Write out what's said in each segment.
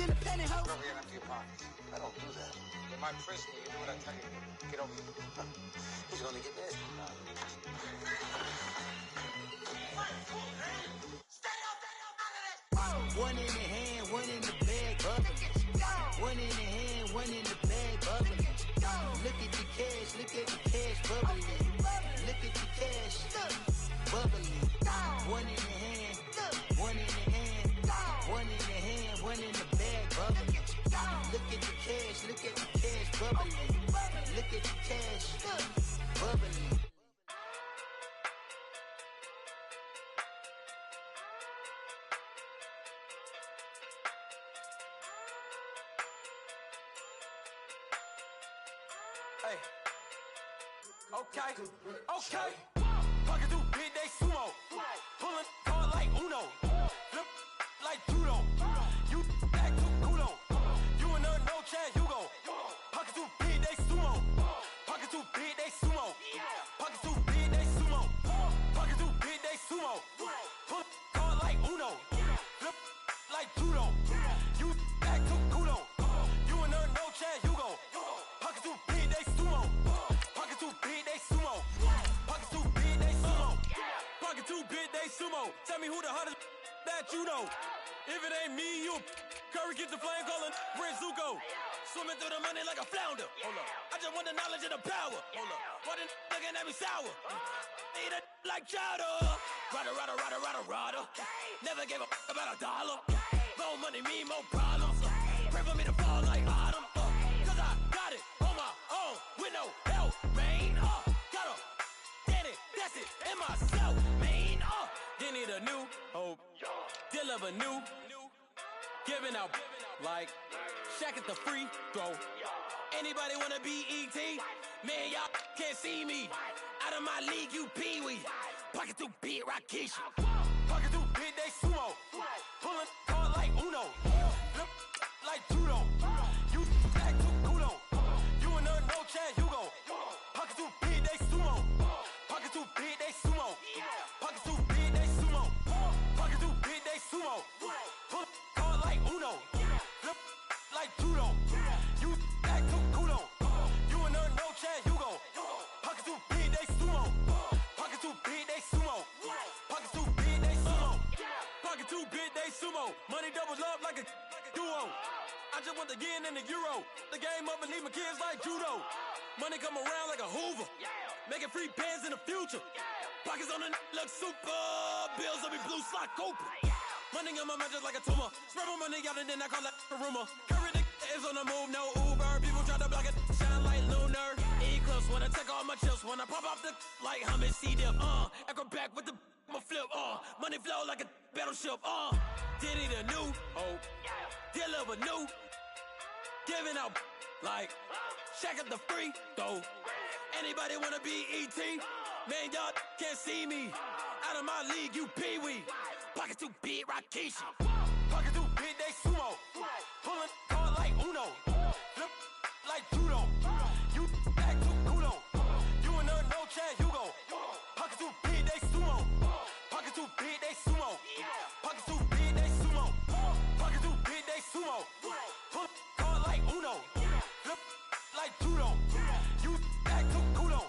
independent, ho. Go over here and empty your pockets. I don't do that. In my prison, you do what I tell you to do. Get over here. He's gonna get nasty. One in the hand, one in the bag, bubbling. One in the hand, one in the bag, bubbling. Look at the cash, bubbling. Look at the cash, bubbling. One in the hand, one in the hand, one in the hand, one in the bag, bubbling. Look at the cash, bubbling. Look at the cash, bubbling. Hey, okay, Pocket too big, they sumo. Pulling hard like Uno. Flip like judo. You act too kudo. You and her no Chad Hugo. Pocket too big, they sumo. Pocket too big, they sumo. Pocket too big, they sumo. Pocket too big, they sumo. Pull hard like Uno. Flip like judo. You act too kudo. You and her no Chad Hugo. Pocket too big, they sumo. Pocket too big, they sumo. Pocket too big, they sumo. Pocket too big, they sumo. Tell me who the hottest that you know. If it ain't me, you Curry get the flame calling Prince Zuko. Swimming through the money like a flounder. Hold up. I just want the knowledge and the power. Hold up. Why the looking at me sour? Eat it like chowder. Rada. Never gave a about a dollar. More money mean more problems. Pray for me to fall like autumn. Cause I got it on my own with no help, man. Got a daddy, that's it, in myself, man. They need a new hope, deliver new, giving out like Shaq at the free throw. Anybody wanna be E.T.? Man, y'all can't see me. Out of my league, you pee-wee. Pocket too big, Rakishi. Pocket too big, they sumo. Pulling hard like Uno. Flip like judo. You act too kudo. You and her no Chad Hugo. Pocket too big, they sumo. Pocket too big, they sumo. Pocket too big, they sumo. Pocket too big, they sumo. Pull hard like Uno. Flip like judo. You act too kudo. You and her no Chad Hugo. Pocket too big, they sumo. Pocket too big, they sumo. Pocket too big, they sumo. Pocket too big, they sumo. Money doubles love like a duo. I just want the yen and the euro. The game up and leave my kids like judo. Money come around like a Hoover. Making free bands in the future. Pockets on the look super. Bills on me blue slot Cooper. Money on my mind just like a tumor. Spread my money out and then I call that a rumor. Curry the is on the move, no Uber. People try to block it, shine like lunar. Eclipse when I take all my chips. When I pop off the like hummus C-dip. Acrobat with the my flip. Money flow like a battleship. Diddy the new hope. Deliver new. Giving out like Shaq at the free throw. Anybody wanna be E.T.? Man, y'all can't see me. Out of my league, you pee-wee. Pocket too big, Rakishi. Pocket too big, they sumo. Pulling hard like Uno. Flip like judo. You act too kudo. You and her no Chad Hugo. Pocket too big, they sumo. Pocket too big, they sumo. Pocket too big, they sumo. Pocket too big, they sumo. Pull hard like Uno. Flip like judo. You act too kudo.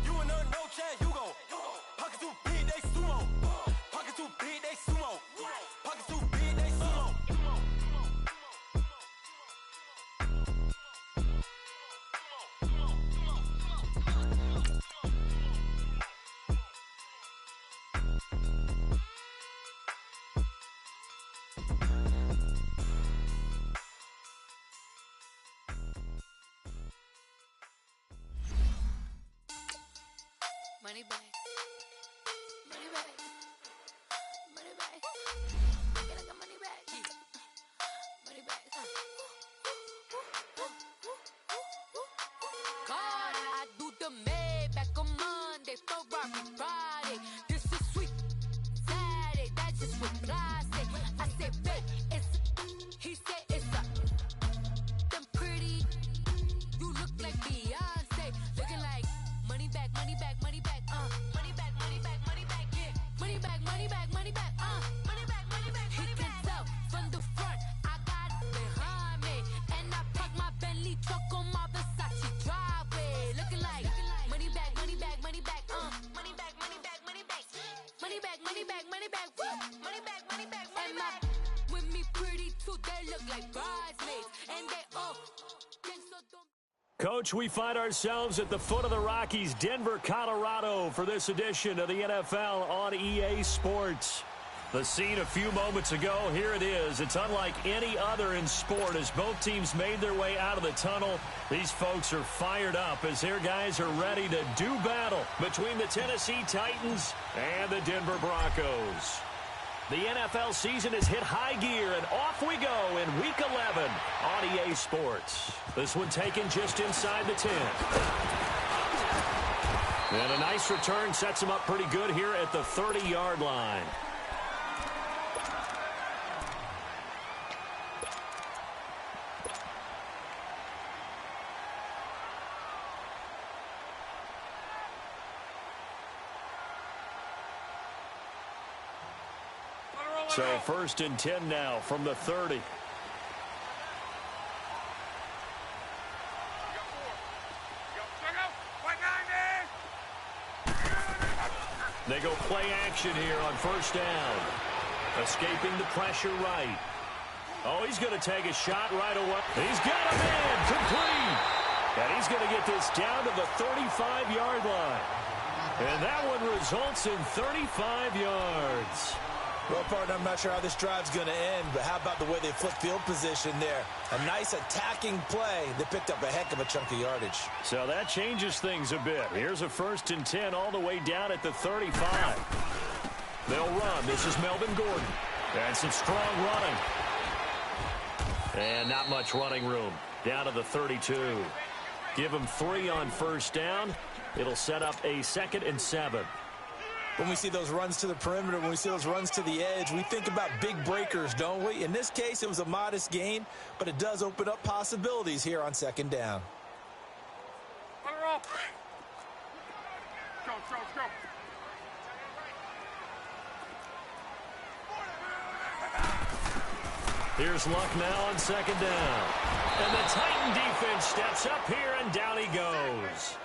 You and her no Chad Hugo. Pocket too big, they sumo. Pocket too big, they sumo. Pocket too big, they sumo. Money back. Money back. Money back. Get like a money back. Money back. God, I do the Maybach on Monday, Ferrari Friday. This is sweet Saturday. That's just what I say. I say, babe, it's. He said it's a. Them pretty. You look like Beyonce. Looking like money back, money back, money back. Money back, money Stuck on my Versace driveway. Looking like money back, money back, money back, money back, money back, money back. Money back, money back, money back, woo. Money back, money back, money back. With me pretty too, they look like bridesmaids. And they all Coach, we find ourselves at the foot of the Rockies, Denver, Colorado, for this edition of the NFL on EA Sports. The scene a few moments ago, here it is. It's unlike any other in sport as both teams made their way out of the tunnel. These folks are fired up as their guys are ready to do battle between the Tennessee Titans and the Denver Broncos. The NFL season has hit high gear, and off we go in Week 11 on EA Sports. This one taken just inside the 10. And a nice return sets him up pretty good here at the 30-yard line. So 1st and 10 now from the 30. They go play action here on 1st down. Escaping the pressure right. Oh, he's going to take a shot right away. He's got him in. Complete. And he's going to get this down to the 35-yard line. And that one results in 35 yards. Well, partner, I'm not sure how this drive's going to end, but how about the way they flipped field position there? A nice attacking play that picked up a heck of a chunk of yardage. So that changes things a bit. Here's a 1st and 10 all the way down at the 35. They'll run. This is Melvin Gordon. And some strong running. And not much running room. Down to the 32. Give them 3 on 1st down. It'll set up a 2nd and 7. When we see those runs to the perimeter, when we see those runs to the edge, we think about big breakers, don't we? In this case, it was a modest gain, but it does open up possibilities here on 2nd down. Go, go, go. Here's Luck now on 2nd down. And the Titan defense steps up here, and down he goes.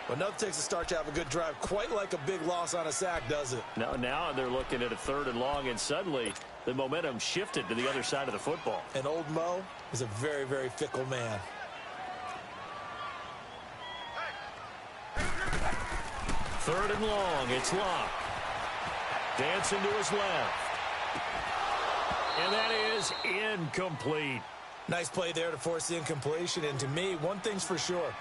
Well, nothing takes a start to have a good drive quite like a big loss on a sack, does it? No, now they're looking at a 3rd and long, and suddenly the momentum shifted to the other side of the football. And old Mo is a very, very fickle man. 3rd and long, it's Luck. Dancing to his left. And that is incomplete. Nice play there to force the incompletion, and to me, one thing's for sure.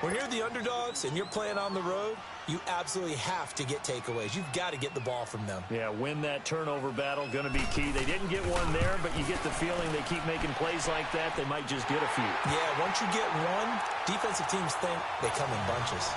When you're the underdogs and you're playing on the road, you absolutely have to get takeaways. You've got to get the ball from them. Yeah, win that turnover battle, going to be key. They didn't get one there, but you get the feeling they keep making plays like that, they might just get a few. Yeah, once you get one, defensive teams think they come in bunches.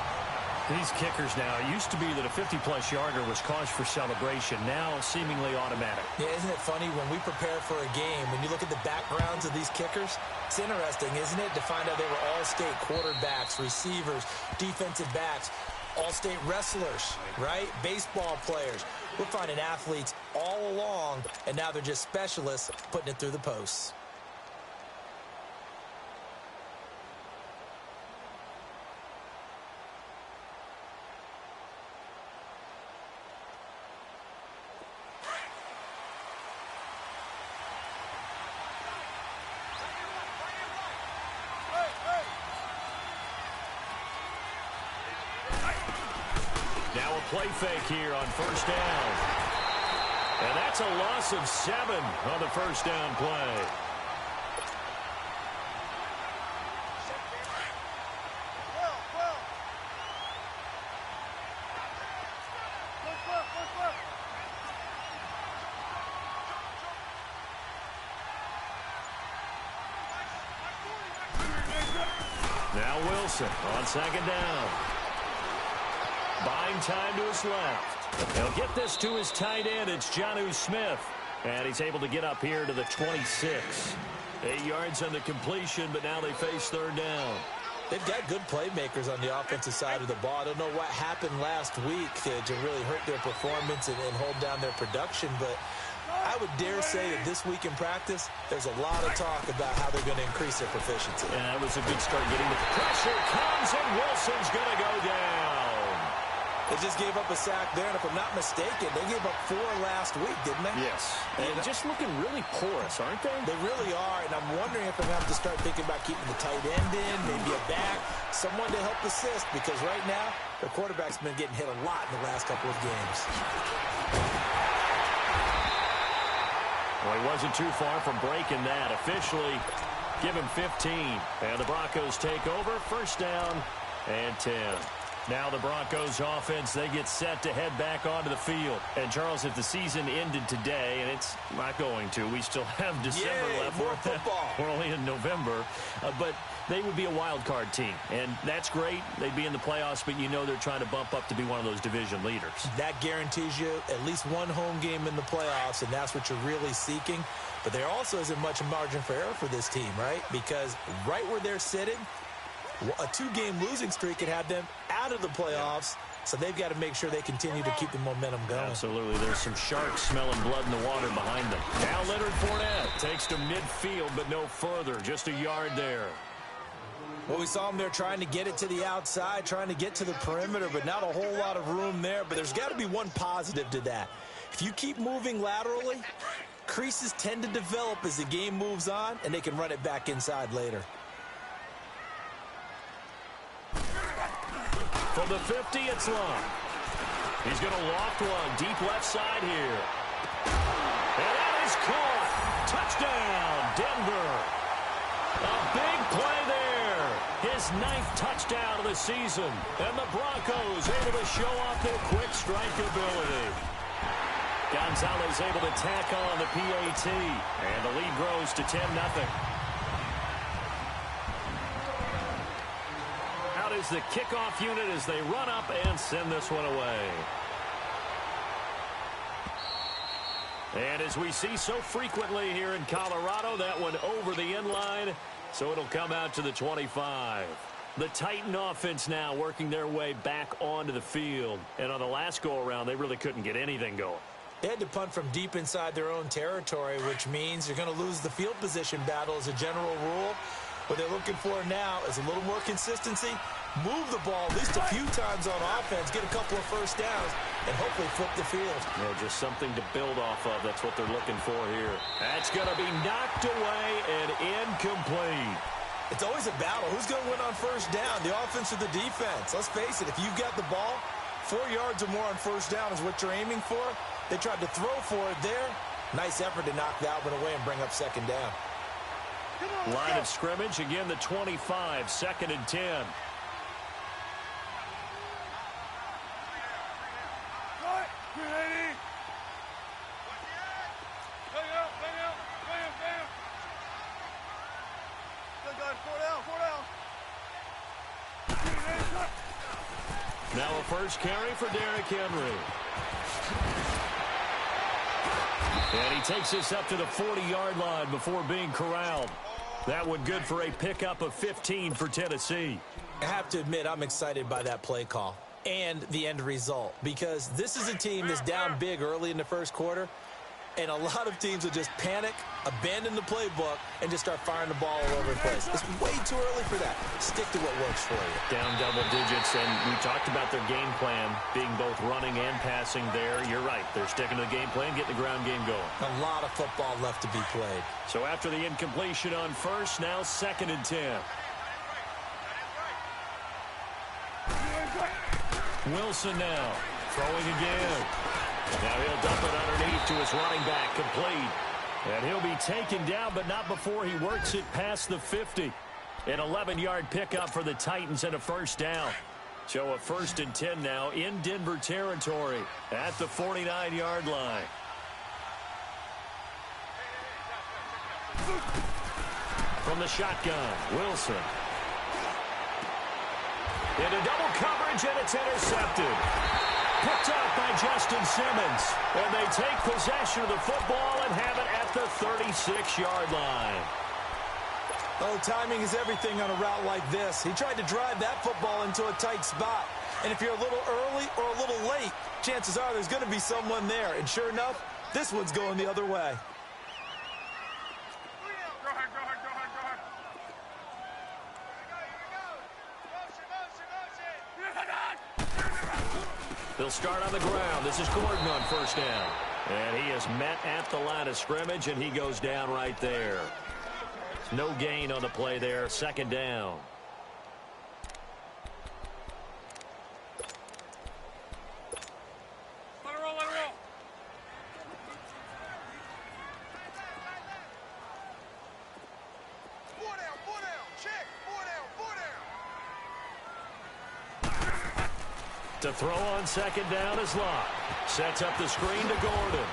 These kickers now, it used to be that a 50-plus yarder was cause for celebration. Now, seemingly automatic. Yeah, isn't it funny when we prepare for a game, when you look at the backgrounds of these kickers, it's interesting, isn't it, to find out they were all-state quarterbacks, receivers, defensive backs, all-state wrestlers, right? Baseball players. We're finding athletes all along, and now they're just specialists putting it through the posts. Now a play fake here on 1st down. And that's a loss of 7 on the 1st down play. Now Wilson on 2nd down. Buying time to his left. He'll get this to his tight end. It's Jonnu Smith. And he's able to get up here to the 26. 8 yards on the completion, but now they face 3rd down. They've got good playmakers on the offensive side of the ball. I don't know what happened last week to really hurt their performance and hold down their production, but I would dare say that this week in practice, there's a lot of talk about how they're going to increase their proficiency. And that was a good start getting the pressure comes, and Wilson's going to go down. They just gave up a sack there, and if I'm not mistaken, they gave up 4 last week, didn't they? Yes. And just looking really porous, aren't they? They really are, and I'm wondering if I'm going to have to start thinking about keeping the tight end in, maybe a back, someone to help assist, because right now, their quarterback's been getting hit a lot in the last couple of games. Well, he wasn't too far from breaking that. Officially, give him 15. And the Broncos take over. First down and 10. Now the Broncos offense, they get set to head back onto the field. And, Charles, if the season ended today, and it's not going to, we still have December left. More football. We're only in November. But they would be a wild card team. And that's great. They'd be in the playoffs, but you know they're trying to bump up to be one of those division leaders. That guarantees you at least one home game in the playoffs, and that's what you're really seeking. But there also isn't much margin for error for this team, right? Because right where they're sitting, a 2-game losing streak could have them out of the playoffs, so they've got to make sure they continue to keep the momentum going. Absolutely. There's some sharks smelling blood in the water behind them. Now Leonard Fournette takes to midfield, but no further. Just a yard there. Well, we saw them there trying to get it to the outside, trying to get to the perimeter, but not a whole lot of room there. But there's got to be one positive to that. If you keep moving laterally, creases tend to develop as the game moves on, and they can run it back inside later. From the 50, it's Long. He's going to loft one deep left side here. And that is caught. Touchdown, Denver. A big play there. His 9th touchdown of the season. And the Broncos able to show off their quick strike ability. Gonzalez able to tack on the PAT. And the lead grows to 10-0. Out is the kickoff unit as they run up and send this one away. And as we see so frequently here in Colorado, that one over the end line, so it'll come out to the 25. The Titan offense now working their way back onto the field. And on the last go-around, they really couldn't get anything going. They had to punt from deep inside their own territory, which means you're going to lose the field position battle as a general rule. What they're looking for now is a little more consistency, move the ball at least a few times on offense, get a couple of first downs, and hopefully flip the field. Yeah, just something to build off of. That's what they're looking for here. That's going to be knocked away and incomplete. It's always a battle. Who's going to win on first down, the offense or the defense? Let's face it, if you've got the ball, 4 yards or more on first down is what you're aiming for. They tried to throw for it there. Nice effort to knock that one away and bring up second down. Line of scrimmage, again the 25, 2nd and 10. Now a first carry for Derrick Henry. And he takes this up to the 40-yard line before being corralled. That one good for a pickup of 15 for Tennessee. I have to admit, I'm excited by that play call and the end result, because this is a team that's down big early in the first quarter, and a lot of teams will just panic, abandon the playbook, and just start firing the ball all over the place. It's way too early for that. Stick to what works for you. Down double digits, and we talked about their game plan being both running and passing there. You're right. They're sticking to the game plan, getting the ground game going. A lot of football left to be played. So after the incompletion on first, now 2nd and 10. Wilson now throwing again. Now he'll dump it underneath to his running back, complete. And he'll be taken down, but not before he works it past the 50. An 11-yard pickup for the Titans and a first down. So a 1st and 10 now in Denver territory at the 49-yard line. From the shotgun, Wilson. Into double coverage, and it's intercepted. Picked up by Justin Simmons. And they take possession of the football and have it at the 36-yard line. Oh, timing is everything on a route like this. He tried to drive that football into a tight spot. And if you're a little early or a little late, chances are there's going to be someone there. And sure enough, This one's going the other way. They'll start on the ground. This is Gordon on first down. And he is met at the line of scrimmage, and he goes down right there. No gain on the play there. Second down. Let it roll, let it roll. Four down, check. Four down. To throw on second down is Locke. Sets up the screen to Gordon.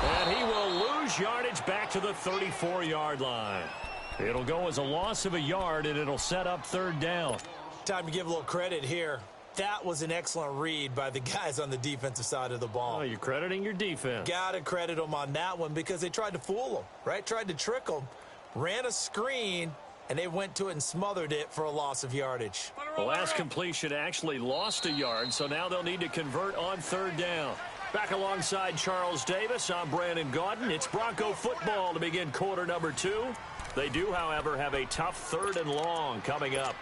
And he will lose yardage back to the 34-yard line. It'll go as a loss of a yard, and it'll set up third down. Time to give a little credit here. That was an excellent read by the guys on the defensive side of the ball. Oh, you're crediting your defense. Got to credit them on that one because they tried to fool them, right? Tried to trick them, ran a screen, and they went to it and smothered it for a loss of yardage. The last completion actually lost a yard, so now they'll need to convert on third down. Back alongside Charles Davis, I'm Brandon Gaudin. It's Bronco football to begin quarter number 2. They do, however, have a tough third and long coming up.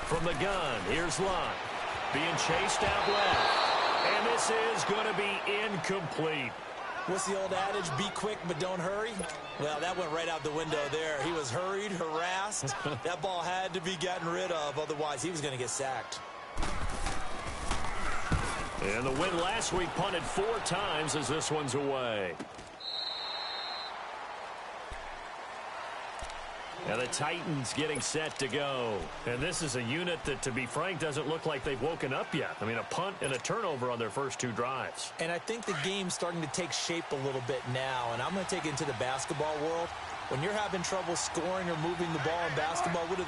From the gun, here's Locke. Being chased out left. And this is going to be incomplete. What's the old adage? Be quick, but don't hurry. Well, that went right out the window there. He was hurried, harassed. That ball had to be gotten rid of. Otherwise, he was going to get sacked. And the win last week punted 4 times as this one's away. And the Titans getting set to go. And this is a unit that, to be frank, doesn't look like they've woken up yet. I mean, a punt and a turnover on their first 2 drives. And I think the game's starting to take shape a little bit now. And I'm going to take it into the basketball world. When you're having trouble scoring or moving the ball in basketball, what do?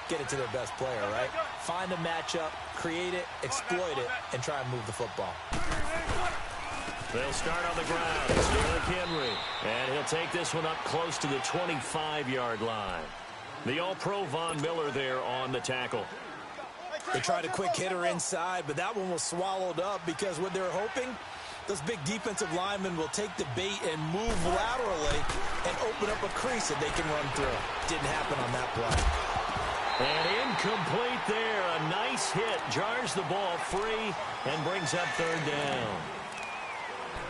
Get it to their best player, right? Find a matchup, create it, exploit it, and try and move the football. They'll start on the ground. It's Derrick Henry. And he'll take this one up close to the 25-yard line. The All-Pro Von Miller there on the tackle. They tried a quick hitter inside, but that one was swallowed up because what they're hoping, those big defensive linemen will take the bait and move laterally and open up a crease that they can run through. Didn't happen on that play. And incomplete there. A nice hit. Jars the ball free and brings up third down.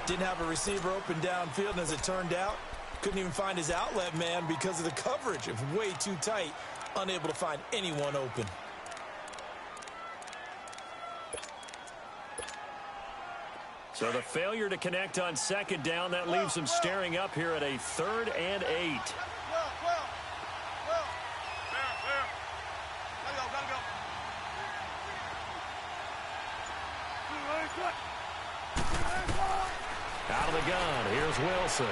Didn't have a receiver open downfield, and as it turned out, couldn't even find his outlet man because of the coverage. It was way too tight. Unable to find anyone open. So the failure to connect on second down, that leaves them staring up here at a 3rd and 8. Out of the gun, here's Wilson.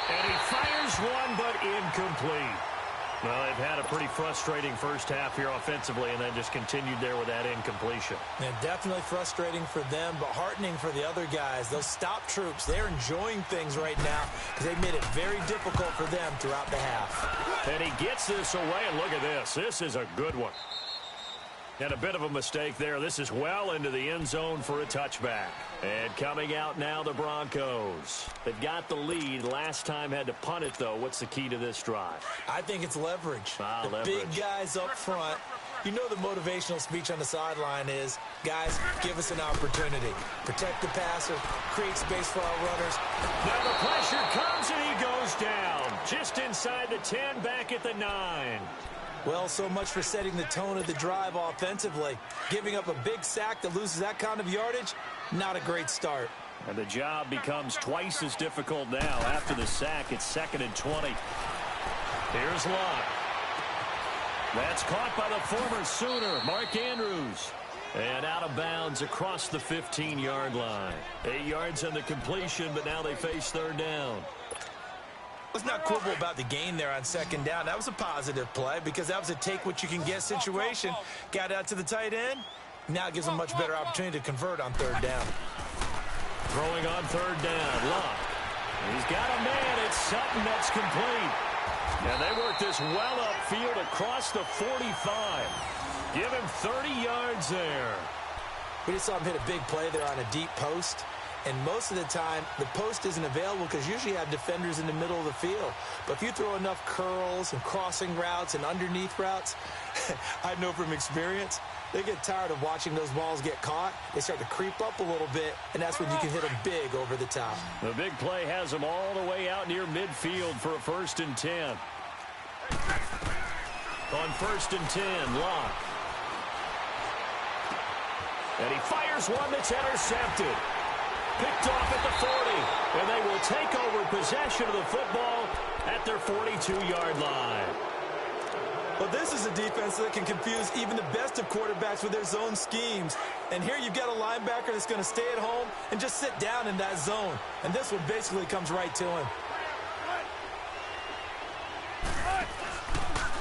And he fires one, but incomplete. Well, they've had a pretty frustrating first half here offensively, and then just continued there with that incompletion. And definitely frustrating for them, but heartening for the other guys. Those stop troops, they're enjoying things right now because they made it very difficult for them throughout the half. And he gets this away, and look at this. This is a good one. And a bit of a mistake there. This is well into the end zone for a touchback. And coming out now, the Broncos. They've got the lead. Last time had to punt it, though. What's the key to this drive? I think it's leverage. The leverage. Big guys up front. You know the motivational speech on the sideline is, guys, give us an opportunity. Protect the passer, create space for our runners. Now the pressure comes, and he goes down. Just inside the 10, back at the 9. Well, so much for setting the tone of the drive offensively. Giving up a big sack that loses that kind of yardage, not a great start. And the job becomes twice as difficult now. After the sack, it's 2nd and 20. Here's Locke. That's caught by the former Sooner, Mark Andrews. And out of bounds across the 15-yard line. 8 yards on the completion, but now they face third down. Let's not quibble about the gain there on second down. That was a positive play because that was a take-what-you-can-get situation. Got out to the tight end. Now it gives them a much better opportunity to convert on third down. Throwing on third down, Locke. He's got a man. It's Sutton that's complete. And they work this well upfield across the 45. Give him 30 yards there. We just saw him hit a big play there on a deep post. And most of the time, the post isn't available because usually you have defenders in the middle of the field. But if you throw enough curls and crossing routes and underneath routes, I know from experience, they get tired of watching those balls get caught. They start to creep up a little bit, and that's when you can hit them big over the top. The big play has them all the way out near midfield for a 1st and 10. On 1st and 10, Locke. And he fires one that's intercepted. Picked off at the 40. And they will take over possession of the football at their 42-yard line. Well, this is a defense that can confuse even the best of quarterbacks with their zone schemes. And here you've got a linebacker that's going to stay at home and just sit down in that zone. And this one basically comes right to him.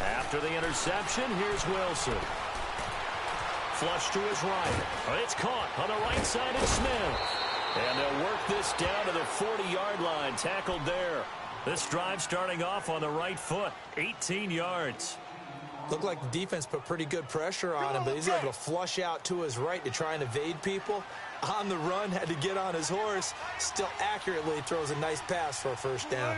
After the interception, here's Wilson. Flush to his right. It's caught on the right side of Smith. And they'll work this down to the 40-yard line. Tackled there. This drive starting off on the right foot. 18 yards. Looked like the defense put pretty good pressure on him, but he's able to flush out to his right to try and evade people. On the run, had to get on his horse. Still accurately throws a nice pass for a 1st down.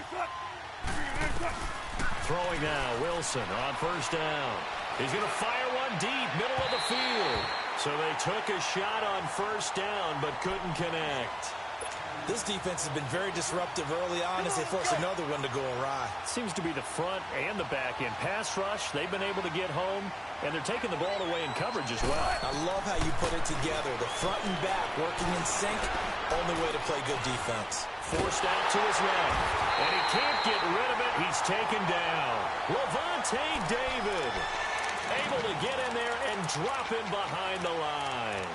Throwing now, Wilson on 1st down. He's going to fire one deep, middle of the field. So they took a shot on 1st down, but couldn't connect. This defense has been very disruptive early on as they force another one to go awry. Seems to be the front and the back end. Pass rush, they've been able to get home, and they're taking the ball away in coverage as well. I love how you put it together. The front and back working in sync, only way to play good defense. Forced out to his right, and he can't get rid of it. He's taken down. Levante David able to get in there and drop him behind the line.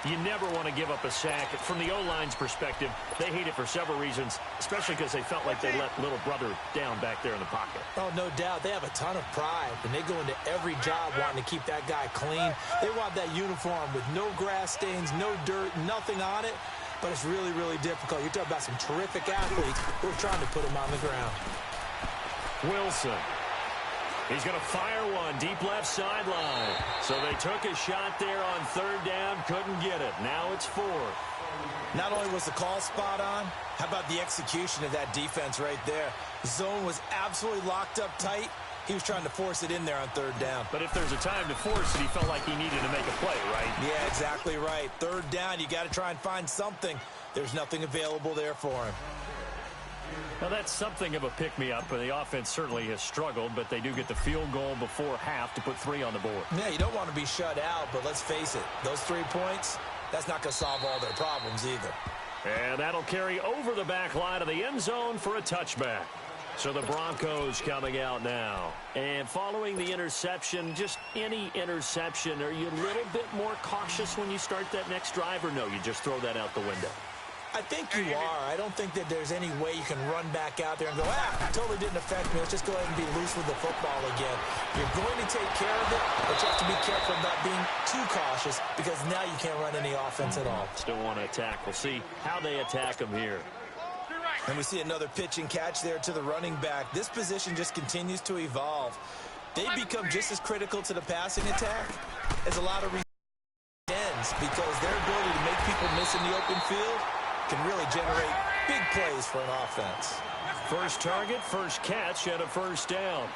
You never want to give up a sack. From the O-line's perspective, they hate it for several reasons, especially because they felt like they let little brother down back there in the pocket. Oh, no doubt. They have a ton of pride, and they go into every job wanting to keep that guy clean. They want that uniform with no grass stains, no dirt, nothing on it. But it's really, really difficult. You're talking about some terrific athletes who are trying to put him on the ground. Wilson. He's going to fire one deep left sideline. So they took a shot there on 3rd down, couldn't get it. Now it's 4th. Not only was the call spot on, how about the execution of that defense right there? The zone was absolutely locked up tight. He was trying to force it in there on 3rd down. But if there's a time to force it, he felt like he needed to make a play, right? Yeah, exactly right. 3rd down, you got to try and find something. There's nothing available there for him. Now, that's something of a pick-me-up, and the offense certainly has struggled, but they do get the field goal before half to put 3 on the board. Yeah, you don't want to be shut out, but let's face it, those 3 points, that's not going to solve all their problems either. And that'll carry over the back line of the end zone for a touchback. So the Broncos coming out now. And following the interception, just any interception, are you a little bit more cautious when you start that next drive, or no, you just throw that out the window? I think you are. I don't think that there's any way you can run back out there and go, totally didn't affect me. Let's just go ahead and be loose with the football again. You're going to take care of it, but you have to be careful about being too cautious because now you can't run any offense at all. Still want to attack. We'll see how they attack them here. And we see another pitch and catch there to the running back. This position just continues to evolve. They become just as critical to the passing attack as a lot of ends because their ability to make people miss in the open field can really generate big plays for an offense. First target, first catch, and a 1st down.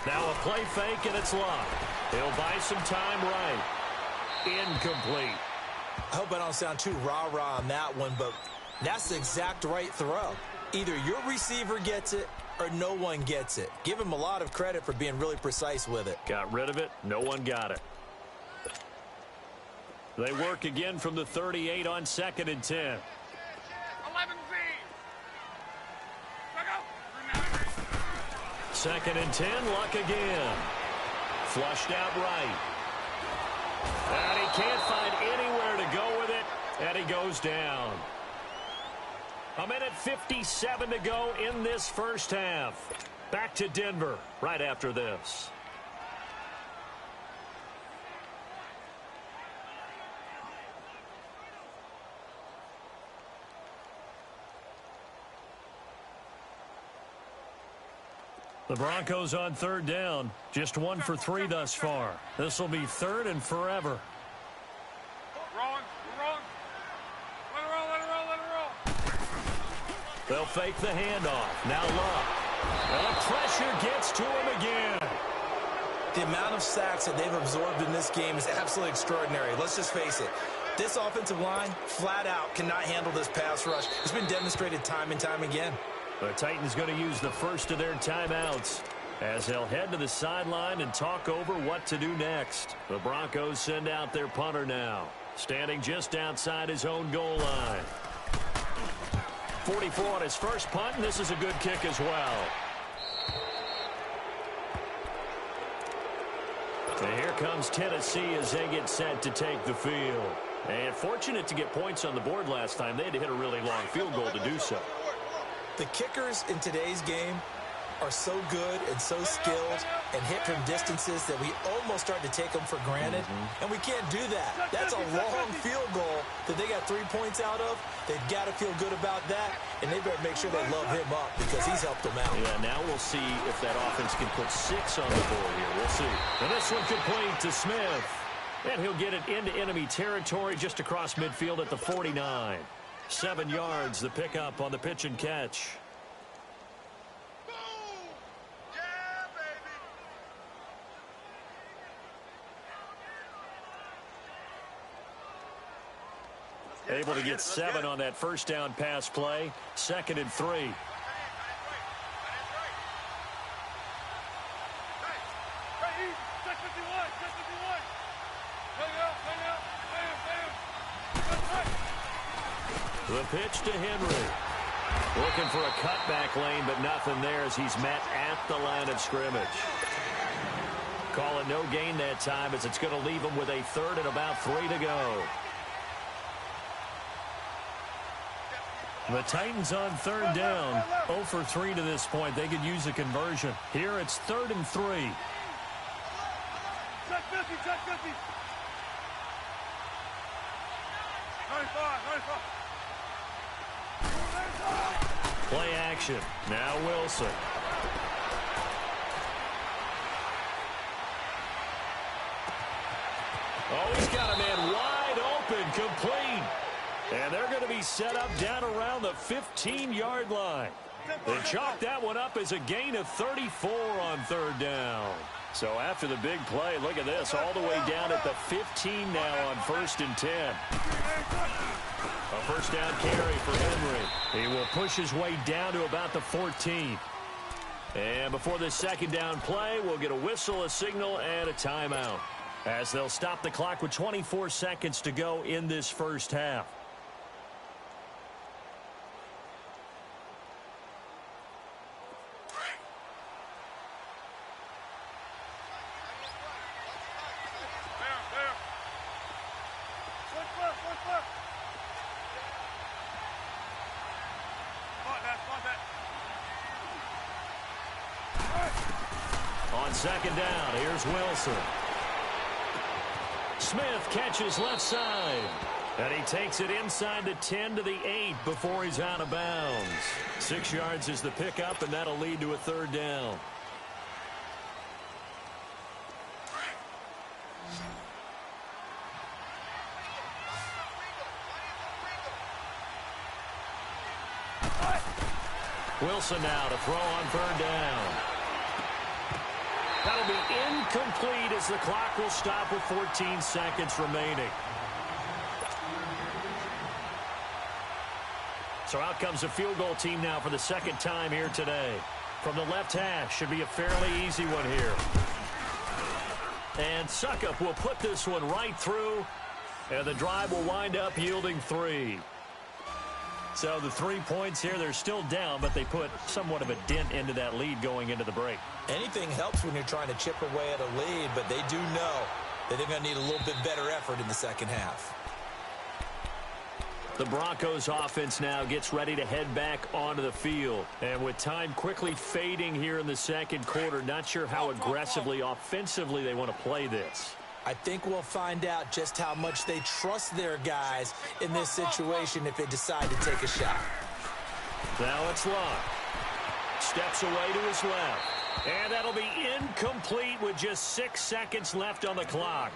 Now a play fake, and it's locked. He'll buy some time right. Incomplete. I hope I don't sound too rah-rah on that one, but that's the exact right throw. Either your receiver gets it or no one gets it. Give him a lot of credit for being really precise with it. Got rid of it. No one got it. They work again from the 38 on 2nd and 10. 11Z. Second and 10, Luck again. Flushed out right. And he can't find anywhere to go with it, and he goes down. 1:57 to go in this 1st half. Back to Denver right after this. The Broncos on third down. Just 1 for 3 thus far. This will be third and forever. Wrong. Let it roll. They'll fake the handoff. Now Love. And the pressure gets to him again. The amount of sacks that they've absorbed in this game is absolutely extraordinary. Let's just face it. This offensive line, flat out, cannot handle this pass rush. It's been demonstrated time and time again. The Titans going to use the first of their timeouts as they'll head to the sideline and talk over what to do next. The Broncos send out their punter now, standing just outside his own goal line. 44 on his first punt, and this is a good kick as well. And here comes Tennessee as they get set to take the field. And fortunate to get points on the board last time. They had to hit a really long field goal to do so. The kickers in today's game are so good and so skilled and hit from distances that we almost start to take them for granted. And we can't do that. That's a long field goal that they got 3 points out of. They've got to feel good about that, and they better make sure they love him up because he's helped them out. Yeah, now we'll see if that offense can put 6 on the board here. We'll see. And this one complete to Smith. And he'll get it into enemy territory just across midfield at the 49. 7 yards, the pickup on the pitch and catch. Able to get 7 on that first down pass play. 2nd and 3. The pitch to Henry. Looking for a cutback lane, but nothing there as he's met at the line of scrimmage. Call it no gain that time as it's going to leave him with a 3rd and about 3 to go. The Titans on 3rd down. 0 for 3 to this point. They could use a conversion. Here it's 3rd and 3. Check 50. 95. Play action. Now Wilson. Oh, he's got a man wide open, complete. And they're going to be set up down around the 15-yard line. They chalk that one up as a gain of 34 on 3rd down. So after the big play, look at this, all the way down at the 15 now on 1st and 10. A first down carry for Henry. He will push his way down to about the 14. And before this 2nd down play, we'll get a whistle, a signal, and a timeout, as they'll stop the clock with 24 seconds to go in this first half. On 2nd down, here's Wilson. Smith catches left side. And he takes it inside the 10 to the 8 before he's out of bounds. 6 yards is the pickup, and that'll lead to a 3rd down. Wilson now to throw on 3rd down. That'll be incomplete as the clock will stop with 14 seconds remaining. So out comes the field goal team now for the 2nd time here today. From the left hash, should be a fairly easy one here. And Suckup will put this one right through, and the drive will wind up yielding 3. So the 3 points here, they're still down, but they put somewhat of a dent into that lead going into the break. Anything helps when you're trying to chip away at a lead, but they do know that they're going to need a little bit better effort in the 2nd half. The Broncos offense now gets ready to head back onto the field. And with time quickly fading here in the 2nd quarter, not sure how aggressively, offensively they want to play this. I think we'll find out just how much they trust their guys in this situation if they decide to take a shot. Now it's Love. Steps away to his left. And that'll be incomplete with just 6 seconds left on the clock.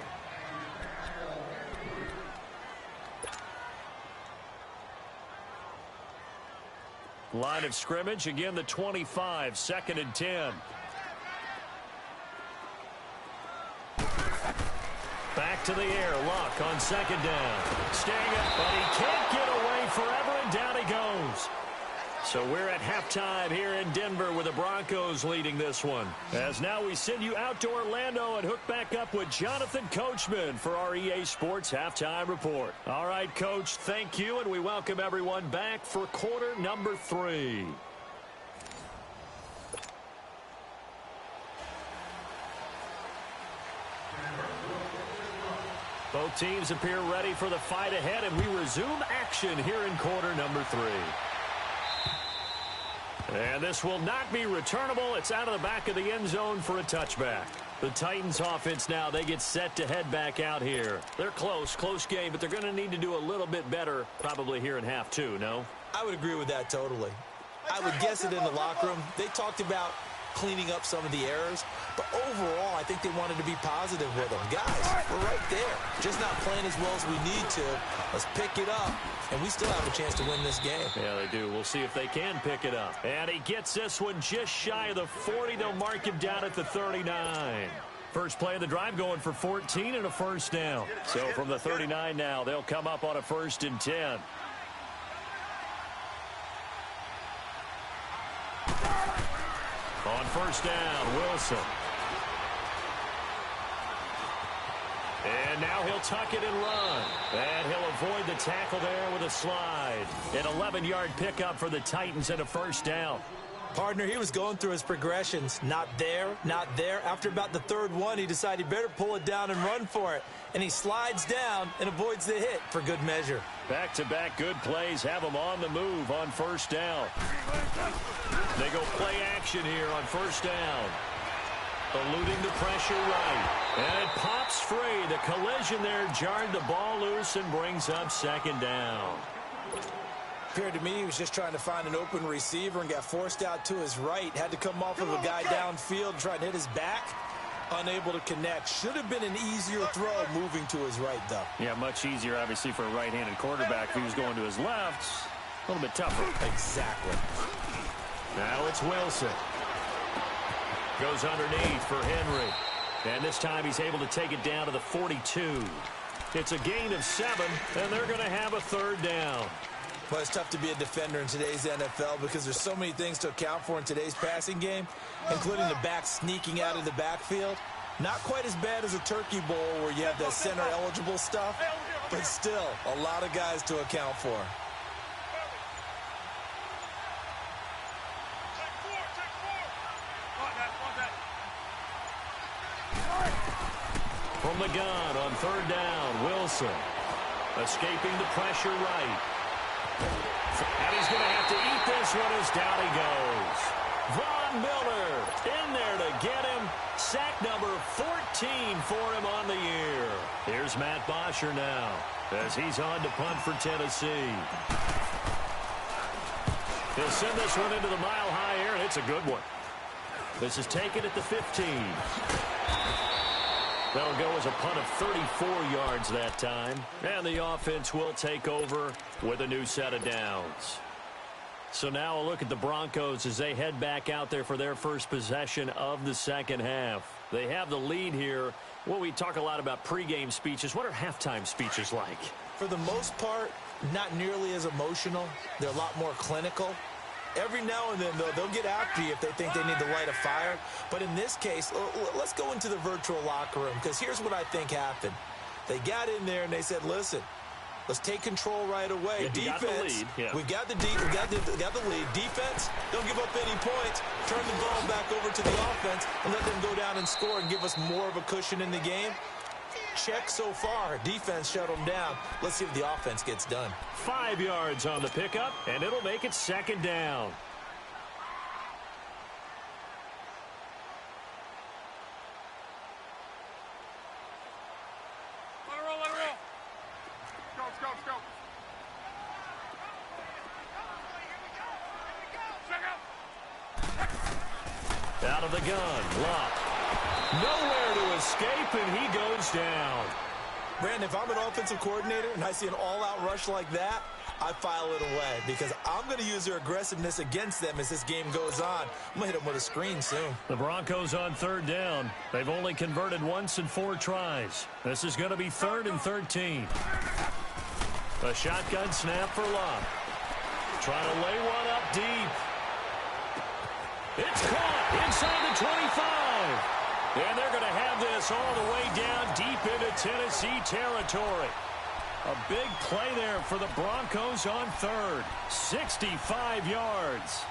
Line of scrimmage, again the 25, 2nd and 10. Back to the air, Luck on 2nd down. Staying up, but he can't get away forever, and down he goes. So we're at halftime here in Denver with the Broncos leading this one. As now we send you out to Orlando and hook back up with Jonathan Coachman for our EA Sports Halftime Report. All right, Coach, thank you, and we welcome everyone back for quarter number 3. Both teams appear ready for the fight ahead, and we resume action here in quarter number 3. And this will not be returnable. It's out of the back of the end zone for a touchback. The Titans offense now, they get set to head back out here. They're close game, but they're going to need to do a little bit better probably here in half 2, no? I would agree with that totally. I would guess it in the locker room. They talked about cleaning up some of the errors, but overall, I think they wanted to be positive with them. Guys, we're right there. Just not playing as well as we need to. Let's pick it up, and we still have a chance to win this game. Yeah, they do. We'll see if they can pick it up. And he gets this one just shy of the 40. They'll mark him down at the 39. First play of the drive going for 14 and a first down. So from the 39 now, they'll come up on a 1st and 10. On 1st down, Wilson. And now he'll tuck it and run. And he'll avoid the tackle there with a slide. An 11-yard pickup for the Titans and a 1st down. Partner, he was going through his progressions. Not there, not there. After about the 3rd one, he decided he better pull it down and run for it. And he slides down and avoids the hit for good measure. Back-to-back good plays have him on the move on 1st down. They go play action here on 1st down. Eluding the pressure right. And it pops free. The collision there jarred the ball loose and brings up 2nd down. Appeared to me he was just trying to find an open receiver and got forced out to his right. Had to come off of a guy downfield, trying to hit his back. Unable to connect. Should have been an easier throw moving to his right, though. Yeah, much easier, obviously, for a right-handed quarterback. If he was going to his left, a little bit tougher. Exactly. Now it's Wilson. Goes underneath for Henry. And this time he's able to take it down to the 42. It's a gain of 7, and they're going to have a 3rd down. Well, it's tough to be a defender in today's NFL because there's so many things to account for in today's passing game, including the back sneaking out of the backfield. Not quite as bad as a turkey bowl where you have the center-eligible stuff, but still a lot of guys to account for. From the gun on 3rd down, Wilson. Escaping the pressure right. And he's going to have to eat this one as down he goes. Von Miller in there to get him. Sack number 14 for him on the year. Here's Matt Bosher now as he's on to punt for Tennessee. He'll send this one into the mile-high air, and it's a good one. This is taken at the 15. That'll go as a punt of 34 yards that time. And the offense will take over with a new set of downs. So now a look at the Broncos as they head back out there for their first possession of the 2nd half. They have the lead here. Well, we talk a lot about pregame speeches. What are halftime speeches like? For the most part, not nearly as emotional. They're a lot more clinical. Every now and then, though, they'll get after you if they think they need to light a fire. But in this case, let's go into the virtual locker room, because here's what I think happened. They got in there and they said, listen, let's take control right away. Yeah, defense, we've got the lead. Defense, don't give up any points. Turn the ball back over to the offense and let them go down and score and give us more of a cushion in the game. Check so far. Defense shut them down. Let's see if the offense gets done. 5 yards on the pickup, and it'll make it 2nd down. Let it roll, let it roll. Let's go, let's go. Out of the gun, Luck. Nowhere to escape, and he goes down. Brandon, if I'm an offensive coordinator and I see an all-out rush like that, I file it away because I'm going to use their aggressiveness against them as this game goes on. I'm going to hit them with a screen soon. The Broncos on third down. They've only converted once in 4 tries. This is going to be 3rd and 13. A shotgun snap for Luck. Trying to lay one up deep. It's caught inside the 25. And they're going to have this all the way down deep into Tennessee territory. A big play there for the Broncos on 3rd. 65 yards.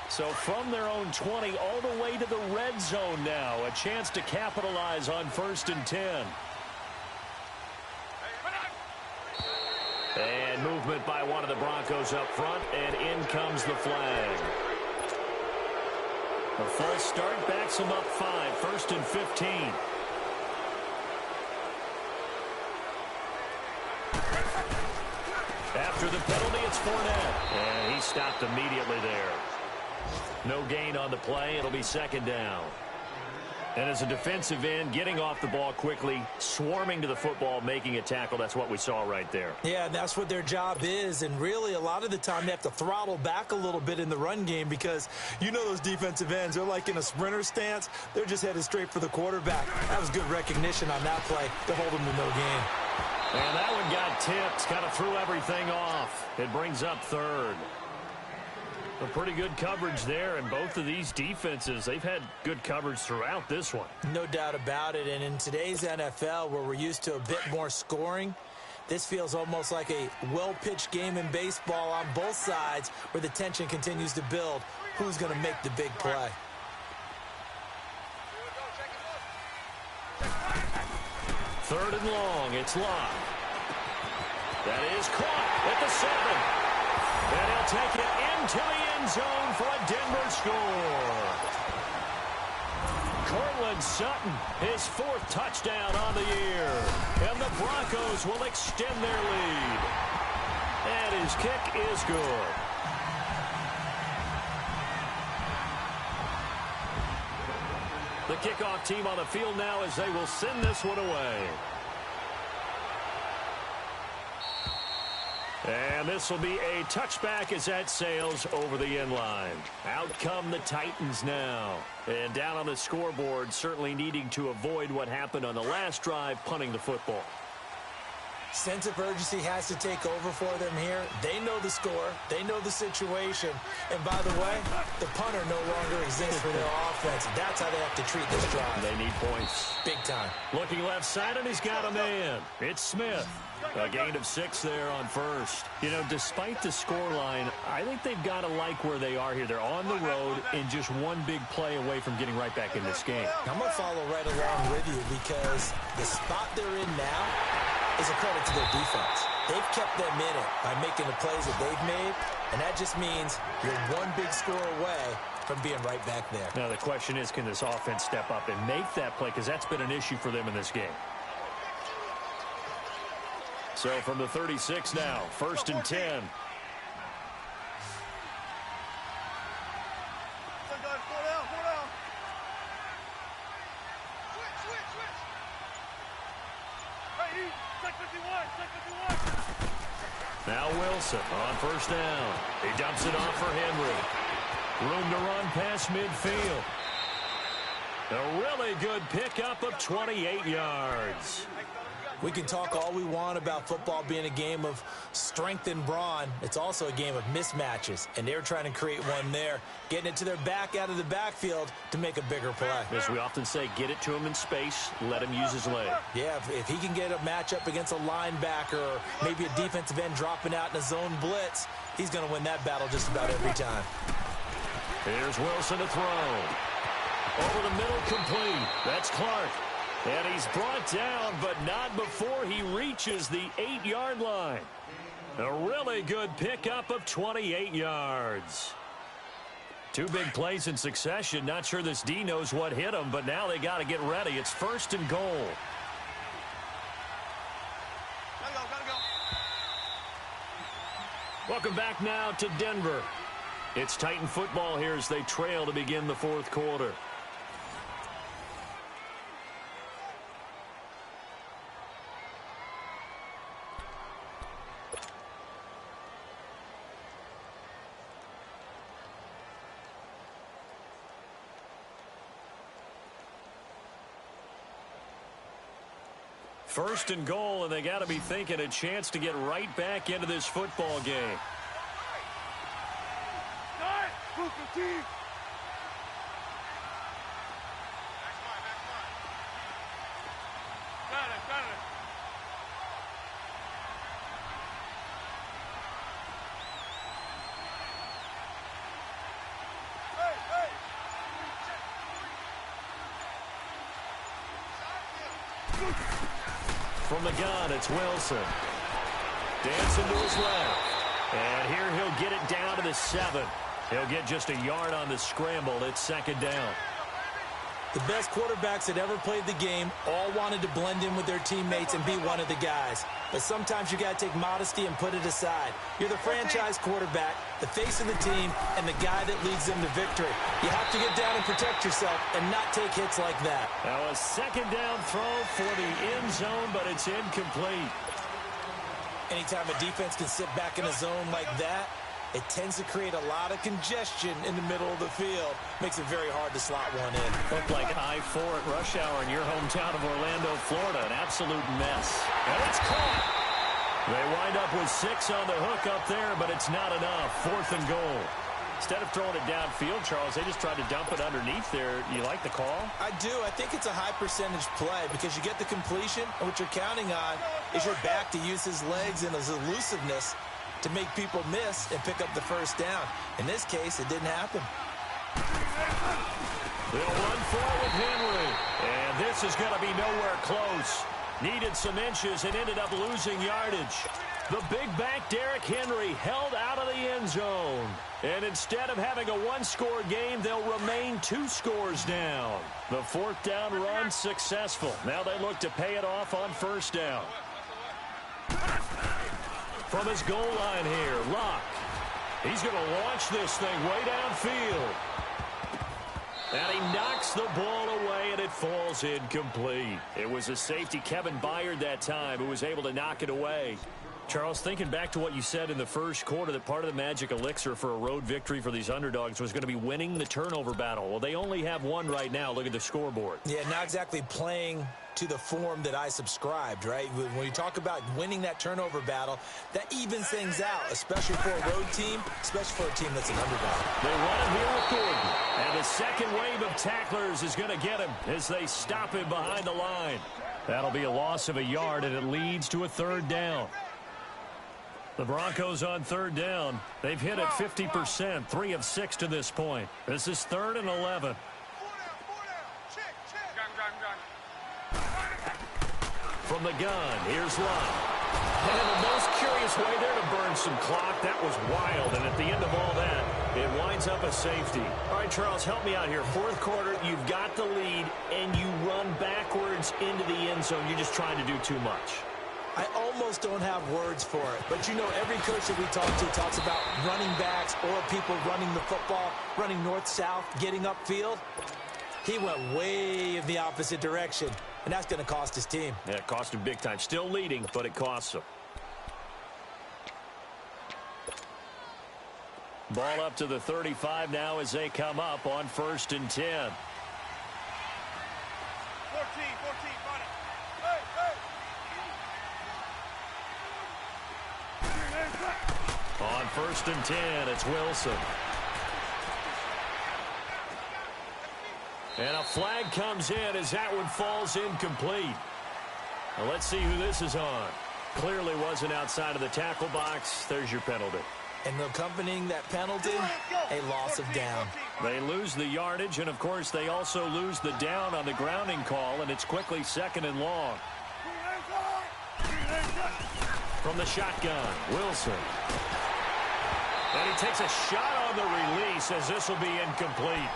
So from their own 20 all the way to the red zone now. A chance to capitalize on 1st and 10. And movement by one of the Broncos up front, and in comes the flag. A false start backs them up 5, 1st and 15. After the penalty, it's Fournette. And he stopped immediately there. No gain on the play. It'll be 2nd down. And as a defensive end, getting off the ball quickly, swarming to the football, making a tackle, that's what we saw right there. Yeah, that's what their job is. And really, a lot of the time, they have to throttle back a little bit in the run game because you know those defensive ends, they're like in a sprinter stance. They're just headed straight for the quarterback. That was good recognition on that play to hold them to no gain. And that one got tipped, kind of threw everything off. It brings up 3rd. A pretty good coverage there, and both of these defenses, they've had good coverage throughout this one. No doubt about it, and in today's NFL, where we're used to a bit more scoring, this feels almost like a well-pitched game in baseball on both sides where the tension continues to build. Who's going to make the big play? Third and long, it's Locke. That is caught at the 7. And he'll take it into the end zone for a Denver score. Cortland Sutton, his 4th touchdown on the year. And the Broncos will extend their lead. And his kick is good. The kickoff team on the field now as they will send this one away. And this will be a touchback as that sails over the end line. Out come the Titans now. And down on the scoreboard, certainly needing to avoid what happened on the last drive, punting the football. Sense of urgency has to take over for them here. They know the score. They know the situation. And by the way, the punter no longer exists for their offense. That's how they have to treat this drive. They need points. Big time. Looking left side, and he's got a man. It's Smith. A gain of 6 there on 1st. You know, despite the scoreline, I think they've got to like where they are here. They're on the road and just one big play away from getting right back in this game. I'm going to follow right along with you because the spot they're in now is a credit to their defense. They've kept them in it by making the plays that they've made, and that just means you're one big score away from being right back there. Now the question is, can this offense step up and make that play? Because that's been an issue for them in this game. So from the 36 now, 1st and 10. Now Wilson on 1st down. He dumps it off for Henry. Room to run past midfield. A really good pickup of 28 yards. We can talk all we want about football being a game of strength and brawn. It's also a game of mismatches, and they're trying to create one there, getting it to their back out of the backfield to make a bigger play. As we often say, get it to him in space, let him use his leg. Yeah, if he can get a matchup against a linebacker or maybe a defensive end dropping out in a zone blitz, he's going to win that battle just about every time. Here's Wilson to throw. Over the middle, complete. That's Clark. And he's brought down, but not before he reaches the 8-yard line. A really good pickup of 28 yards. 2 big plays in succession. Not sure this D knows what hit him, but now they got to get ready. It's 1st and goal. Welcome back now to Denver. It's Titan football here as they trail to begin the fourth quarter. First and goal, and they got to be thinking a chance to get right back into this football game. From the gun, it's Wilson. Dancing to his left. And here he'll get it down to the 7. He'll get just a yard on the scramble. It's second down. The best quarterbacks that ever played the game all wanted to blend in with their teammates and be one of the guys. But sometimes you got to take modesty and put it aside. You're the franchise quarterback, the face of the team, and the guy that leads them to victory. You have to get down and protect yourself and not take hits like that. Now a second down throw for the end zone, but it's incomplete. Anytime a defense can sit back in a zone like that, it tends to create a lot of congestion in the middle of the field. Makes it very hard to slot one in. Looked like I-4 at rush hour in your hometown of Orlando, Florida. An absolute mess. And it's caught. They wind up with 6 on the hook up there, but it's not enough. Fourth and goal. Instead of throwing it downfield, Charles, they just tried to dump it underneath there. You like the call? I do. I think it's a high percentage play because you get the completion, and what you're counting on is your back to use his legs and his elusiveness to make people miss and pick up the first down. In this case, it didn't happen. They'll run for it with Henry. And this is going to be nowhere close. Needed some inches and ended up losing yardage. The big back, Derrick Henry, held out of the end zone. And instead of having a one-score game, they'll remain 2 scores down. The fourth down run successful. Now they look to pay it off on first down. From his goal line here, Locke. He's going to launch this thing way downfield. And he knocks the ball away, and it falls incomplete. It was a safety, Kevin Byard, that time, who was able to knock it away. Charles, thinking back to what you said in the first quarter, that part of the magic elixir for a road victory for these underdogs was going to be winning the turnover battle. Well, they only have one right now. Look at the scoreboard. Yeah, not exactly playing to the form that I subscribed, right? When you talk about winning that turnover battle, that evens things out, especially for a road team, especially for a team that's an underdog. They run it here with Gordon. And the second wave of tacklers is going to get him as they stop him behind the line. That'll be a loss of a yard, and it leads to a third down. The Broncos on third down. They've hit it 50%, 3 of 6 to this point. This is 3rd and 11. From the gun, here's Locke. And the most curious way there to burn some clock. That was wild, and at the end of all that, it winds up a safety. All right, Charles, help me out here. Fourth quarter, you've got the lead, and you run backwards into the end zone. You're just trying to do too much. I almost don't have words for it. But, you know, every coach that we talk to talks about running backs or people running the football, running north-south, getting upfield. He went way in the opposite direction, and that's going to cost his team. Yeah, it cost him big time. Still leading, but it costs him. Ball up to the 35 now as they come up on 1st and 10. 14, run it. On 1st and 10, it's Wilson. And a flag comes in as that one falls incomplete. Now let's see who this is on. Clearly wasn't outside of the tackle box. There's your penalty. And accompanying that penalty, a loss of down. They lose the yardage, and of course they also lose the down on the grounding call, and it's quickly 2nd and long. From the shotgun, Wilson. And he takes a shot on the release as this will be incomplete.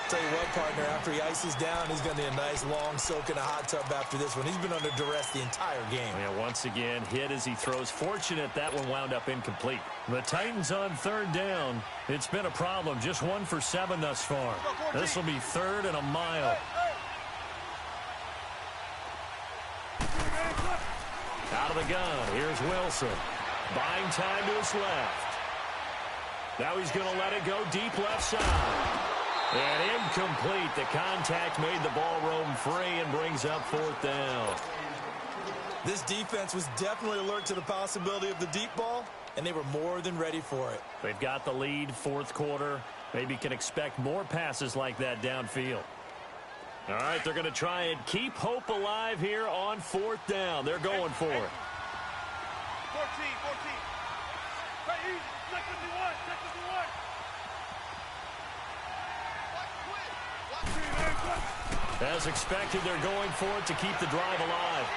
Tell you what, partner, after he ices down, he's going to need a nice long soak in a hot tub after this one. He's been under duress the entire game. Yeah, once again, hit as he throws. Fortunate that one wound up incomplete. The Titans on third down. It's been a problem. Just 1 for 7 thus far. This will be 3rd and a mile. Out of the gun. Here's Wilson. Buying time to his left. Now he's going to let it go deep left side. And incomplete. The contact made the ball roam free and brings up 4th down. This defense was definitely alert to the possibility of the deep ball, and they were more than ready for it. They've got the lead, 4th quarter. Maybe can expect more passes like that downfield. All right, they're going to try and keep hope alive here on 4th down. They're going for it. 14. Hey, check with me one. As expected, they're going for it to keep the drive alive.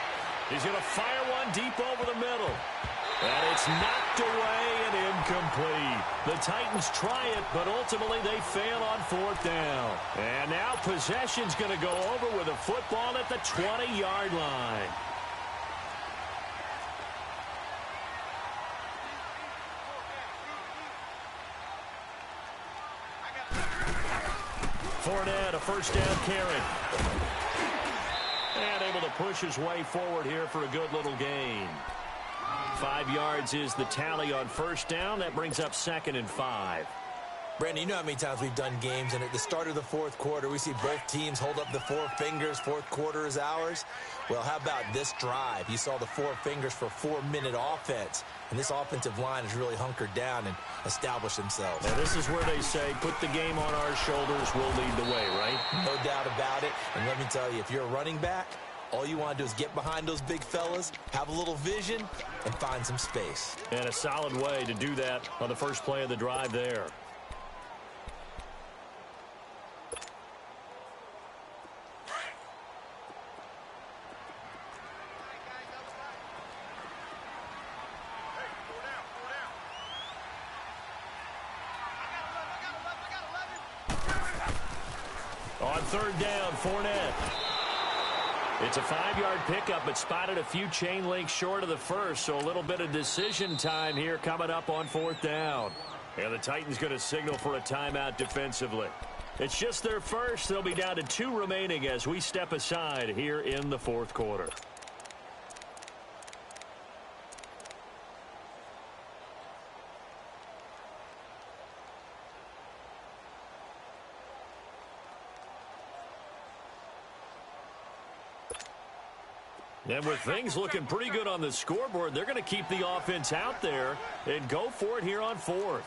He's going to fire one deep over the middle. And it's knocked away and incomplete. The Titans try it, but ultimately they fail on 4th down. And now possession's going to go over with a football at the 20-yard line. Fournette, a first down carry. And able to push his way forward here for a good little gain. 5 yards is the tally on first down. That brings up 2nd and 5. Brandon, you know how many times we've done games, and at the start of the 4th quarter, we see both teams hold up the 4 fingers, 4th quarter is ours. Well, how about this drive? You saw the 4 fingers for 4-minute offense, and this offensive line has really hunkered down and established themselves. Now, this is where they say, put the game on our shoulders, we'll lead the way, right? No doubt about it, and let me tell you, if you're a running back, all you want to do is get behind those big fellas, have a little vision, and find some space. And a solid way to do that on the first play of the drive there. On third down, Fournette. It's a 5-yard pickup, but spotted a few chain links short of the first, so a little bit of decision time here coming up on 4th down. And the Titans going to signal for a timeout defensively. It's just their first. They'll be down to 2 remaining as we step aside here in the 4th quarter. And with things looking pretty good on the scoreboard, they're going to keep the offense out there and go for it here on 4th. 674.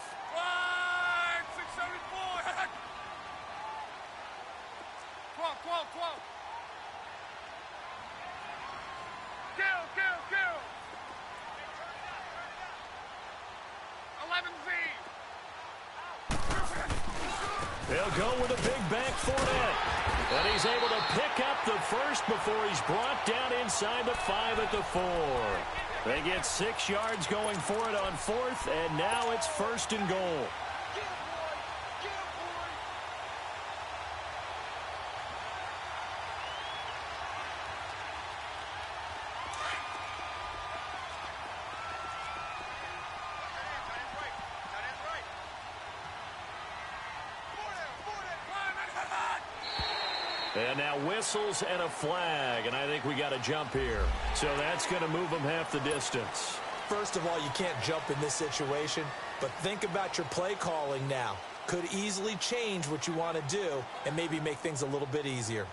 Quote. Kill. 11Z. They'll go with a big bank Fournette. And he's able to pick up the first before he's brought down inside the 5 at the 4. They get 6 yards going for it on 4th, and now it's 1st and goal. And now whistles and a flag, and I think we got a jump here. So that's going to move them half the distance. First of all, you can't jump in this situation, but think about your play calling now. Could easily change what you want to do and maybe make things a little bit easier.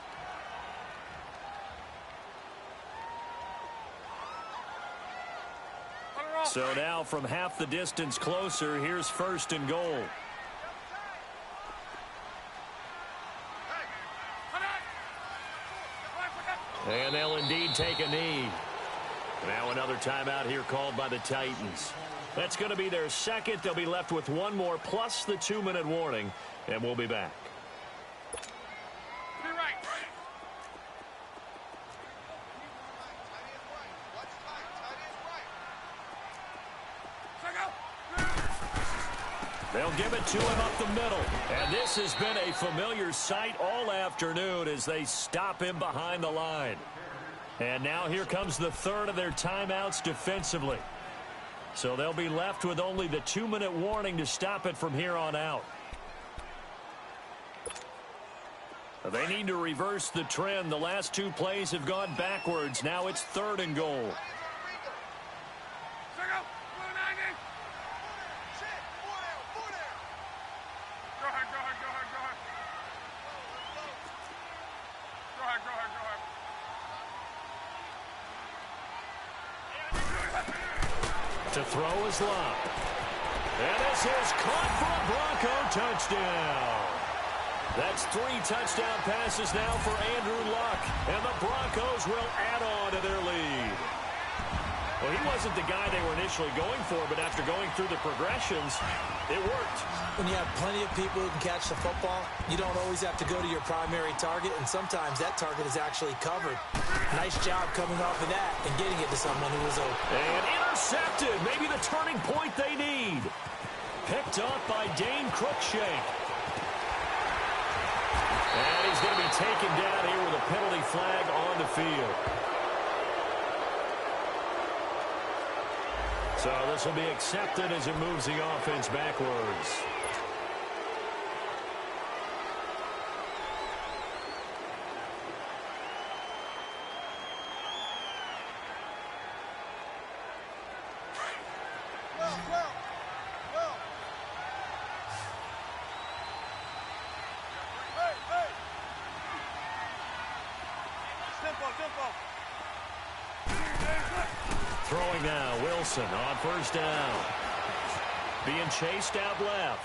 So now from half the distance closer, here's 1st and goal. And they'll indeed take a knee. Now another timeout here called by the Titans. That's going to be their second. They'll be left with one more plus the 2-minute warning, and we'll be back. They'll give it to him up the middle. And this has been a familiar sight all afternoon as they stop him behind the line. And now here comes the third of their timeouts defensively. So they'll be left with only the 2-minute warning to stop it from here on out. They need to reverse the trend. The last 2 plays have gone backwards. Now it's 3rd and goal. To throw is Love. And this is caught for a Bronco touchdown. That's 3 touchdown passes now for Andrew Luck. And the Broncos will add on to their lead. Well, he wasn't the guy they were initially going for, but after going through the progressions, it worked. When you have plenty of people who can catch the football, you don't always have to go to your primary target, and sometimes that target is actually covered. Nice job coming off of that and getting it to someone who was open. And intercepted. Maybe the turning point they need. Picked up by Dane Cruikshank. And he's going to be taken down here with a penalty flag on the field. So this will be accepted as it moves the offense backwards. Throwing now, Wilson on 1st down. Being chased out left.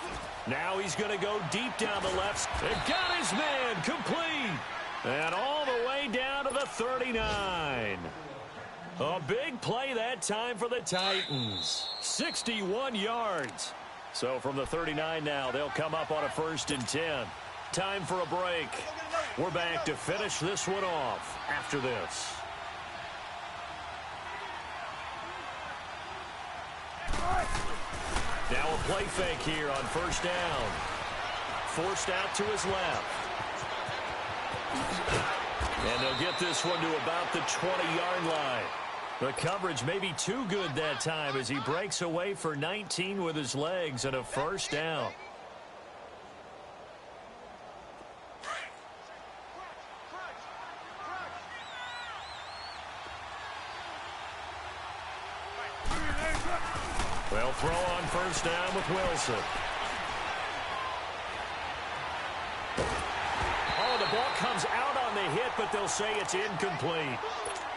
Now he's going to go deep down the left. It got his man complete. And all the way down to the 39. A big play that time for the Titans. 61 yards. So from the 39 now, they'll come up on a 1st and 10. Time for a break. We're back to finish this one off after this. Now a play fake here on 1st down. Forced out to his left. And they'll get this one to about the 20-yard line. The coverage may be too good that time as he breaks away for 19 with his legs and a 1st down. They'll throw on 1st down with Wilson. Oh, the ball comes out on the hit, but they'll say it's incomplete.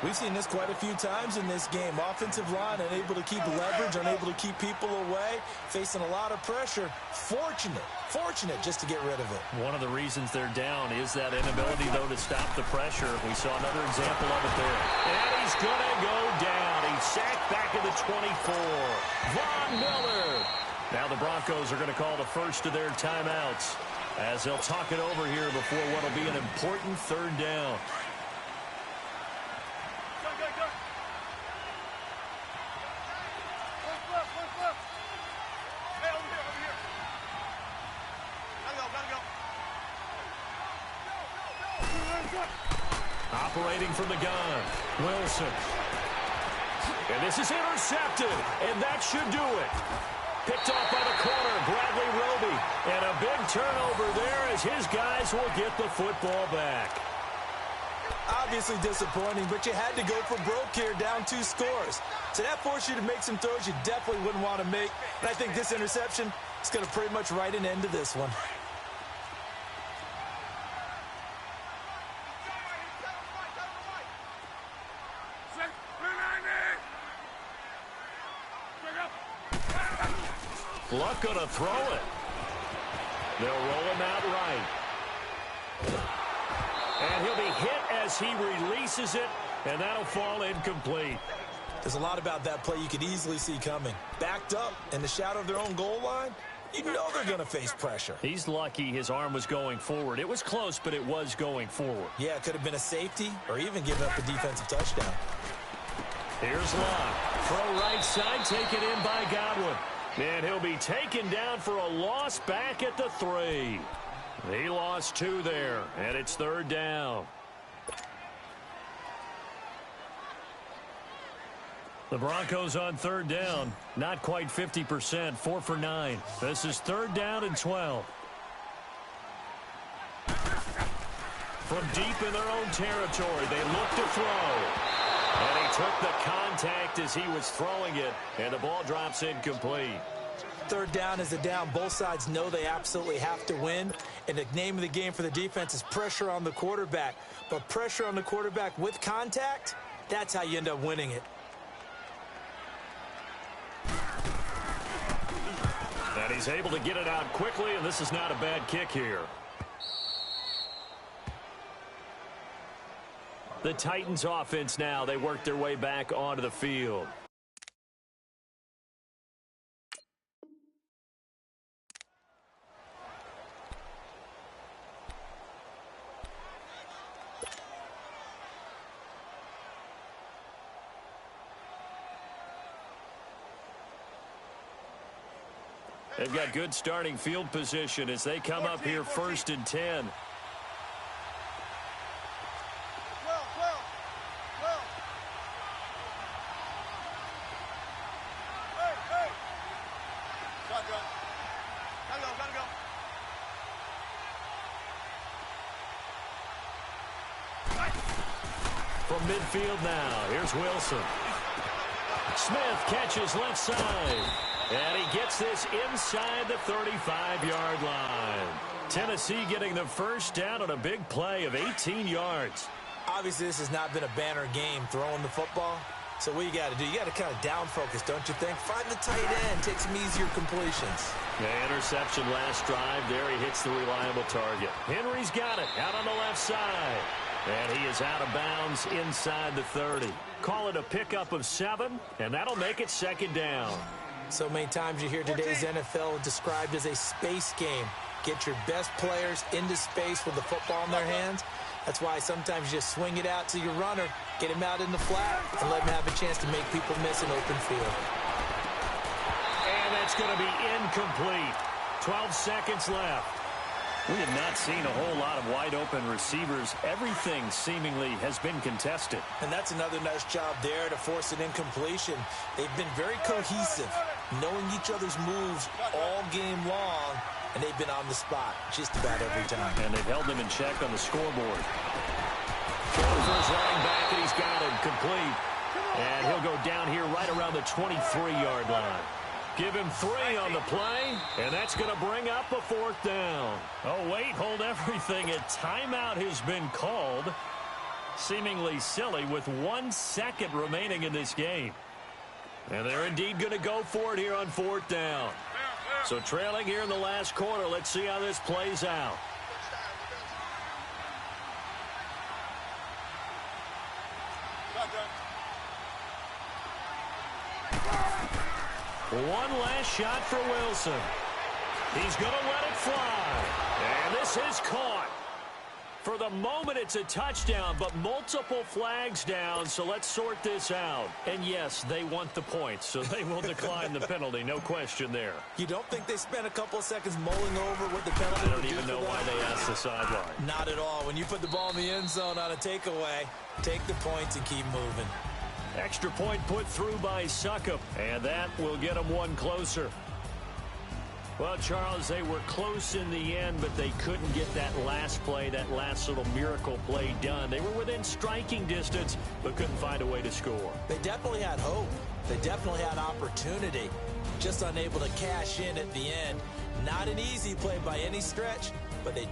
We've seen this quite a few times in this game. Offensive line unable to keep leverage, unable to keep people away, facing a lot of pressure. Fortunate just to get rid of it. One of the reasons they're down is that inability, though, to stop the pressure. We saw another example of it there. And he's going to go down. He's sacked back at the 24. Von Miller. Now the Broncos are going to call the first of their timeouts as they'll talk it over here before what will be an important 3rd down. Operating from the gun, Wilson. And this is intercepted, and that should do it. Picked off by the corner, Bradley Roby. And a big turnover there as his guys will get the football back. Obviously disappointing, but you had to go for broke here, down 2 scores. So that forced you to make some throws you definitely wouldn't want to make. And I think this interception is going to pretty much write an end to this one. Luck going to throw it. They'll roll him out right. And he'll be hit as he releases it, and that'll fall incomplete. There's a lot about that play you could easily see coming. Backed up in the shadow of their own goal line, you know they're going to face pressure. He's lucky his arm was going forward. It was close, but it was going forward. Yeah, it could have been a safety or even given up a defensive touchdown. Here's Love. Throw right side, taken in by Godwin. And he'll be taken down for a loss back at the 3. He lost 2 there, and it's 3rd down. The Broncos on 3rd down. Not quite 50%, 4 for 9. This is 3rd down and 12. From deep in their own territory, they look to throw. And he took the contact as he was throwing it, and the ball drops incomplete. 3rd down is a down. Both sides know they absolutely have to win. And the name of the game for the defense is pressure on the quarterback. But pressure on the quarterback with contact, that's how you end up winning it. And he's able to get it out quickly, and this is not a bad kick here. The Titans offense now, they work their way back onto the field. They've got good starting field position as they come up here 1st and 10. From midfield now, here's Wilson. Smith catches left side. And he gets this inside the 35-yard line. Tennessee getting the first down on a big play of 18 yards. Obviously, this has not been a banner game throwing the football. So what you got to do, you got to kind of down focus, don't you think? Find the tight end, take some easier completions. Yeah, interception last drive. There he hits the reliable target. Henry's got it out on the left side. And he is out of bounds inside the 30. Call it a pickup of 7, and that'll make it 2nd down. So many times you hear today's NFL described as a space game. Get your best players into space with the football in their hands. That's why sometimes you just swing it out to your runner, get him out in the flat, and let him have a chance to make people miss an open field. And that's going to be incomplete. 12 seconds left. We have not seen a whole lot of wide-open receivers. Everything seemingly has been contested. And that's another nice job there to force an incompletion. They've been very cohesive, knowing each other's moves all game long, and they've been on the spot just about every time. And they've held them in check on the scoreboard. Throws for his running back, and he's got it complete. And he'll go down here right around the 23-yard line. Give him 3 on the play, and that's going to bring up a 4th down. Oh, wait, hold everything. A timeout has been called. Seemingly silly with 1 second remaining in this game. And they're indeed going to go for it here on 4th down. So trailing here in the last quarter, let's see how this plays out. One last shot for Wilson. He's going to let it fly. And this is caught. For the moment, it's a touchdown, but multiple flags down, so let's sort this out. And yes, they want the points, so they will decline the penalty, no question there. You don't think they spent a couple of seconds mulling over what the penalty I don't even know why they asked the sideline. Not at all. When you put the ball in the end zone on a takeaway, take the points and keep moving. Extra point put through by Succop, and that will get them one closer. Well, Charles, they were close in the end, but they couldn't get that last play, that last little miracle play done. They were within striking distance, but couldn't find a way to score. They definitely had hope. They definitely had opportunity. Just unable to cash in at the end. Not an easy play by any stretch, but they